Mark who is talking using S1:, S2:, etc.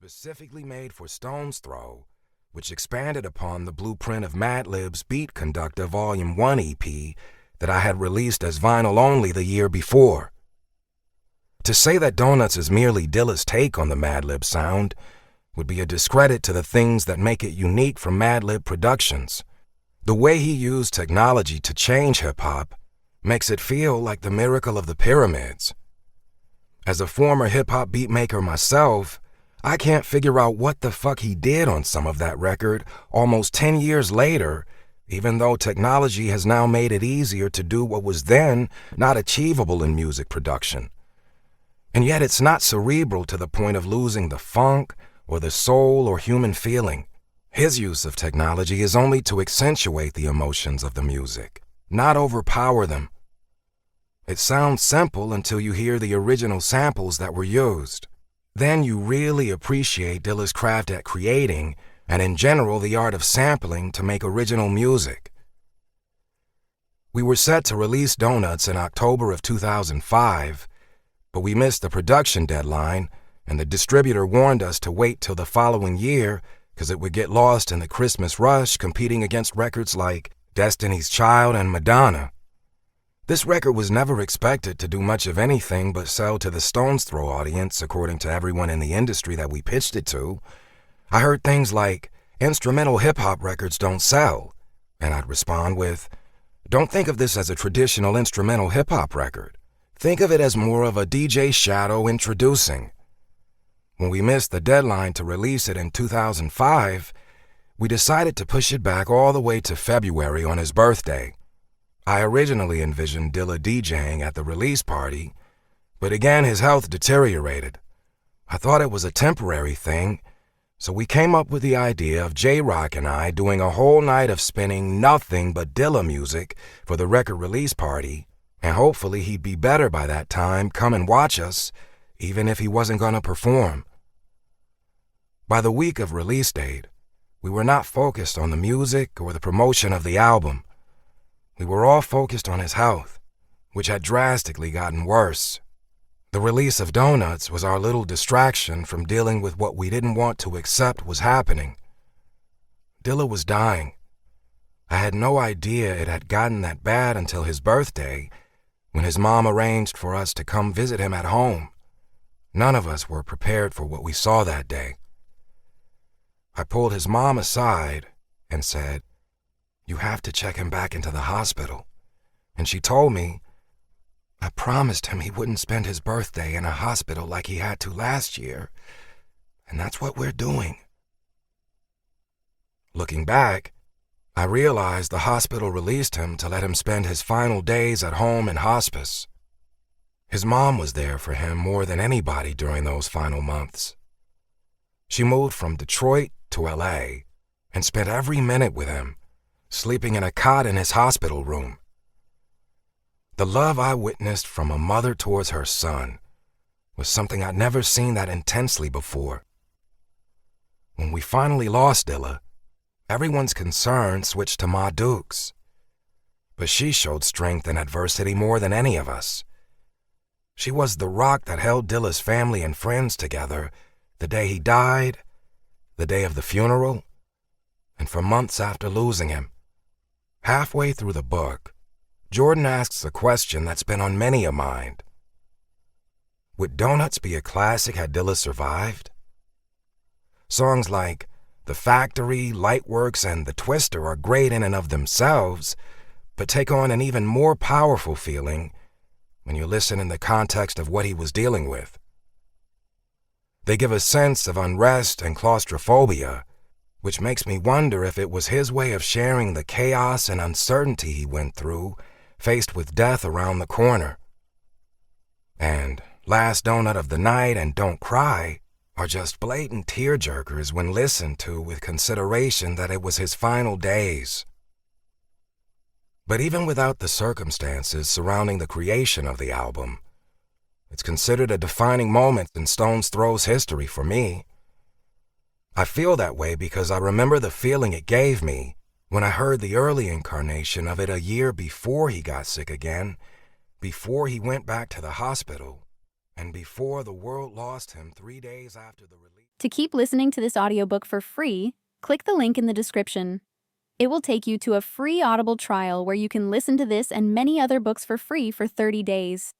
S1: specifically made for Stone's Throw, which expanded upon the blueprint of Madlib's Beat Conductor Volume 1 EP that I had released as vinyl only the year before. To say that Donuts is merely Dilla's take on the Madlib sound would be a discredit to the things that make it unique from Madlib Productions. The way he used technology to change hip-hop makes it feel like the miracle of the pyramids. As a former hip-hop beatmaker myself, I can't figure out what the fuck he did on some of that record almost 10 years later, even though technology has now made it easier to do what was then not achievable in music production. And yet it's not cerebral to the point of losing the funk or the soul or human feeling. His use of technology is only to accentuate the emotions of the music, not overpower them. It sounds simple until you hear the original samples that were used. Then you really appreciate Dilla's craft at creating, and in general the art of sampling to make original music. We were set to release Donuts in October of 2005, but we missed the production deadline, and the distributor warned us to wait till the following year because it would get lost in the Christmas rush competing against records like Destiny's Child and Madonna. This record was never expected to do much of anything but sell to the Stone's Throw audience, according to everyone in the industry that we pitched it to. I heard things like, instrumental hip-hop records don't sell, and I'd respond with, don't think of this as a traditional instrumental hip-hop record. Think of it as more of a DJ Shadow introducing. When we missed the deadline to release it in 2005, we decided to push it back all the way to February on his birthday. I originally envisioned Dilla DJing at the release party, but again his health deteriorated. I thought it was a temporary thing, so we came up with the idea of J-Rock and I doing a whole night of spinning nothing but Dilla music for the record release party, and hopefully he'd be better by that time, come and watch us, even if he wasn't going to perform. By the week of release date, we were not focused on the music or the promotion of the album. We were all focused on his health, which had drastically gotten worse. The release of Donuts was our little distraction from dealing with what we didn't want to accept was happening. Dilla was dying. I had no idea it had gotten that bad until his birthday, when his mom arranged for us to come visit him at home. None of us were prepared for what we saw that day. I pulled his mom aside and said, "You have to check him back into the hospital." And she told me, "I promised him he wouldn't spend his birthday in a hospital like he had to last year, and that's what we're doing." Looking back, I realized the hospital released him to let him spend his final days at home in hospice. His mom was there for him more than anybody during those final months. She moved from Detroit to LA and spent every minute with him, sleeping in a cot in his hospital room. The love I witnessed from a mother towards her son was something I'd never seen that intensely before. When we finally lost Dilla, everyone's concern switched to Ma Dukes. But she showed strength in adversity more than any of us. She was the rock that held Dilla's family and friends together the day he died, the day of the funeral, and for months after losing him. Halfway through the book, Jordan asks a question that's been on many a mind. Would Donuts be a classic had Dilla survived? Songs like The Factory, Lightworks, and The Twister are great in and of themselves, but take on an even more powerful feeling when you listen in the context of what he was dealing with. They give a sense of unrest and claustrophobia, which makes me wonder if it was his way of sharing the chaos and uncertainty he went through, faced with death around the corner. And Last Donut of the Night and Don't Cry are just blatant tearjerkers when listened to with consideration that it was his final days. But even without the circumstances surrounding the creation of the album, it's considered a defining moment in Stone's Throw's history for me. I feel that way because I remember the feeling it gave me when I heard the early incarnation of it a year before he got sick again, before he went back to the hospital, And before the world lost him 3 days after the release.
S2: To keep listening to this audiobook for free, click the link in the description. It will take you to a free Audible trial where you can listen to this and many other books for free for 30 days.